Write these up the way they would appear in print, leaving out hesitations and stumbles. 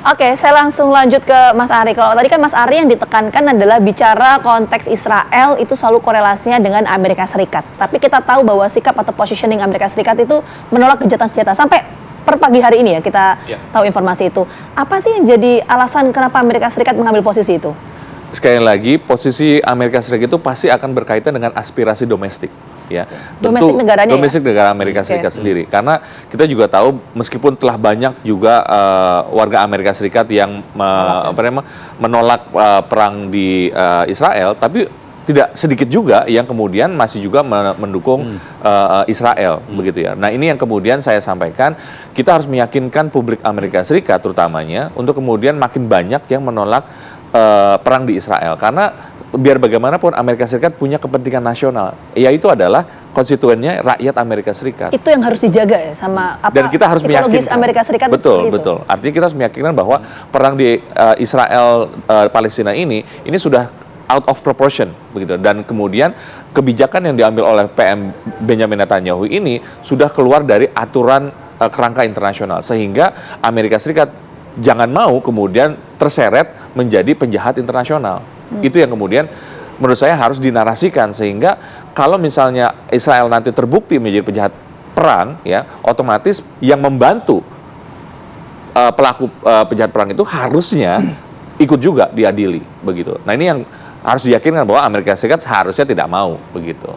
Oke, saya langsung lanjut ke Mas Ari. Kalau tadi kan Mas Ari yang ditekankan adalah bicara konteks Israel itu selalu korelasinya dengan Amerika Serikat. Tapi kita tahu bahwa sikap atau positioning Amerika Serikat itu menolak gencatan senjata. Sampai per pagi hari ini ya kita tahu informasi itu. Apa sih yang jadi alasan kenapa Amerika Serikat mengambil posisi itu? Sekali lagi, posisi Amerika Serikat itu pasti akan berkaitan dengan aspirasi domestik. Ya, domestik negaranya domestik negara Amerika Serikat sendiri. Karena kita juga tahu meskipun telah banyak juga warga Amerika Serikat yang menolak perang di Israel, tapi tidak sedikit juga yang kemudian masih juga mendukung Israel, begitu ya. Nah, ini yang kemudian saya sampaikan, kita harus meyakinkan publik Amerika Serikat terutamanya untuk kemudian makin banyak yang menolak perang di Israel, karena biar bagaimanapun Amerika Serikat punya kepentingan nasional, yaitu adalah konstituennya rakyat Amerika Serikat. Itu yang harus dijaga ya sama apa? Dan kita harus meyakinkan Amerika Serikat. Betul. Artinya kita harus meyakinkan bahwa perang di Israel Palestina ini sudah out of proportion begitu, dan kemudian kebijakan yang diambil oleh PM Benjamin Netanyahu ini sudah keluar dari aturan kerangka internasional, sehingga Amerika Serikat jangan mau kemudian terseret menjadi penjahat internasional. Itu yang kemudian menurut saya harus dinarasikan, sehingga kalau misalnya Israel nanti terbukti menjadi penjahat perang, ya otomatis yang membantu pelaku penjahat perang itu harusnya ikut juga diadili begitu. Nah, ini yang harus diyakinkan bahwa Amerika Serikat seharusnya tidak mau begitu.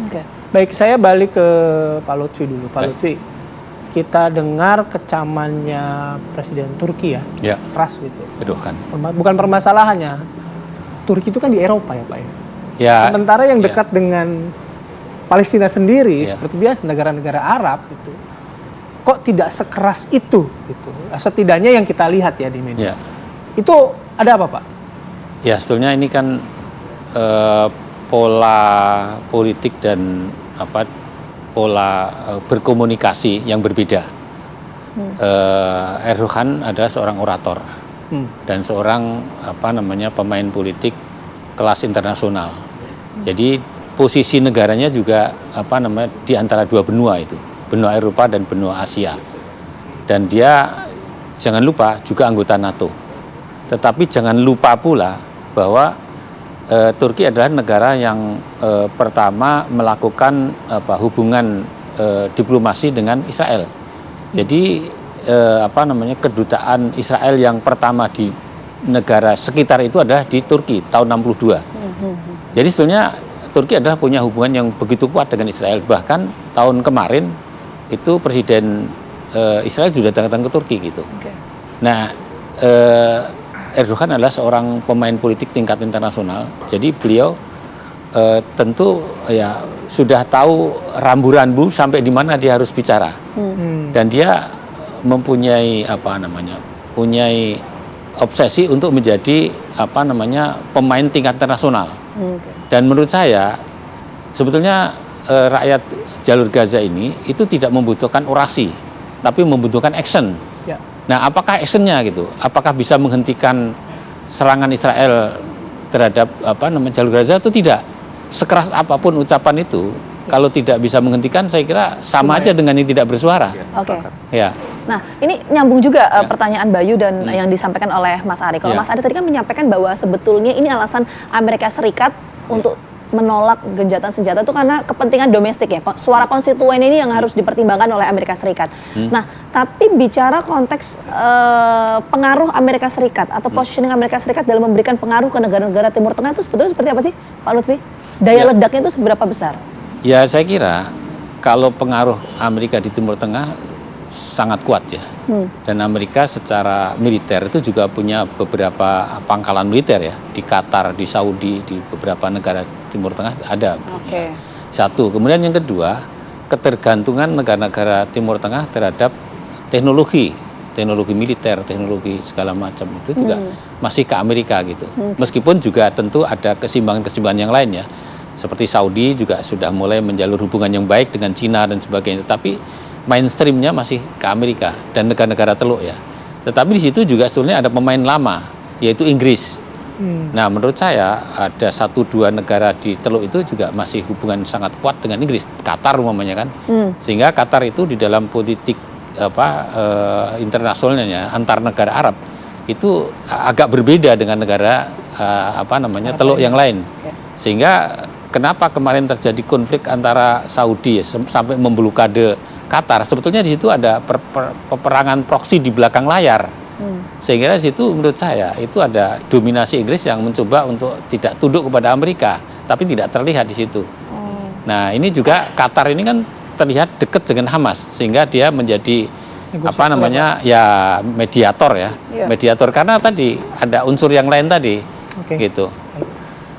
Oke. Baik, saya balik ke Pak Lutfi dulu. Pak Lutfi, kita dengar kecamannya Presiden Turki ya. Keras gitu. Aduh kan. Bukan permasalahannya. Turki itu kan di Eropa ya Pak ya. Sementara yang dekat dengan Palestina sendiri seperti biasa negara-negara Arab itu kok tidak sekeras itu gitu. Setidaknya yang kita lihat ya di media. Itu ada apa Pak? Ya, sebetulnya ini kan pola politik dan pola berkomunikasi yang berbeda. Erdogan adalah seorang orator. Dan seorang pemain politik kelas internasional. Jadi posisi negaranya juga di antara dua benua itu, benua Eropa dan benua Asia. Dan dia jangan lupa juga anggota NATO. Tetapi jangan lupa pula bahwa Turki adalah negara yang pertama melakukan hubungan diplomasi dengan Israel. Jadi kedutaan Israel yang pertama di negara sekitar itu adalah di Turki tahun 62. Jadi sebetulnya Turki adalah punya hubungan yang begitu kuat dengan Israel. Bahkan tahun kemarin itu Presiden Israel sudah datang ke Turki gitu. Nah, Erdogan adalah seorang pemain politik tingkat internasional. Jadi beliau tentu ya sudah tahu rambu-rambu sampai di mana dia harus bicara. Dan dia mempunyai punyai obsesi untuk menjadi pemain tingkat internasional. Dan menurut saya sebetulnya rakyat jalur Gaza ini itu tidak membutuhkan orasi, tapi membutuhkan action. Nah, apakah actionnya gitu? Apakah bisa menghentikan serangan Israel terhadap jalur Gaza atau tidak? Sekeras apapun ucapan itu, kalau tidak bisa menghentikan, saya kira sama aja dengan yang tidak bersuara. Ya. Nah, ini nyambung juga pertanyaan Bayu dan yang disampaikan oleh Mas Ari. Kalau Mas Ari tadi kan menyampaikan bahwa sebetulnya ini alasan Amerika Serikat untuk menolak gencatan senjata itu karena kepentingan domestik ya. Suara konstituen ini yang harus dipertimbangkan oleh Amerika Serikat. Nah, tapi bicara konteks pengaruh Amerika Serikat atau positioning Amerika Serikat dalam memberikan pengaruh ke negara-negara Timur Tengah itu sebetulnya seperti apa sih, Pak Lutfi? Daya ledaknya itu seberapa besar? Ya, saya kira kalau pengaruh Amerika di Timur Tengah sangat kuat ya. Dan Amerika secara militer itu juga punya beberapa pangkalan militer ya. Di Qatar, di Saudi, di beberapa negara Timur Tengah ada. Satu. Kemudian yang kedua, ketergantungan negara-negara Timur Tengah terhadap teknologi militer, teknologi segala macam itu juga masih ke Amerika gitu. Meskipun juga tentu ada keseimbangan-keseimbangan yang lain ya. Seperti Saudi juga sudah mulai menjalur hubungan yang baik dengan Cina dan sebagainya. Tapi mainstreamnya masih ke Amerika dan negara-negara Teluk ya. Tetapi di situ juga sebetulnya ada pemain lama, yaitu Inggris. Nah, menurut saya ada 1-2 negara di Teluk itu juga masih hubungan sangat kuat dengan Inggris. Qatar umpamanya kan. Sehingga Qatar itu di dalam politik internasionalnya antar negara Arab itu agak berbeda dengan negara teluk yang lain. Sehingga kenapa kemarin terjadi konflik antara Saudi sampai memblokade Qatar? Sebetulnya di situ ada peperangan proksi di belakang layar. Sehingga di situ menurut saya itu ada dominasi Inggris yang mencoba untuk tidak tunduk kepada Amerika, tapi tidak terlihat di situ. Nah, ini juga Qatar ini kan terlihat dekat dengan Hamas, sehingga dia menjadi mediator ya. Mediator karena tadi ada unsur yang lain tadi. Gitu.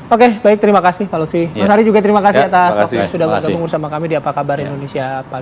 Oke, baik, terima kasih Pak Lutfi. Mas Ari juga terima kasih atas waktunya sudah bergabung bersama kami di Apa Kabar Indonesia Pagi.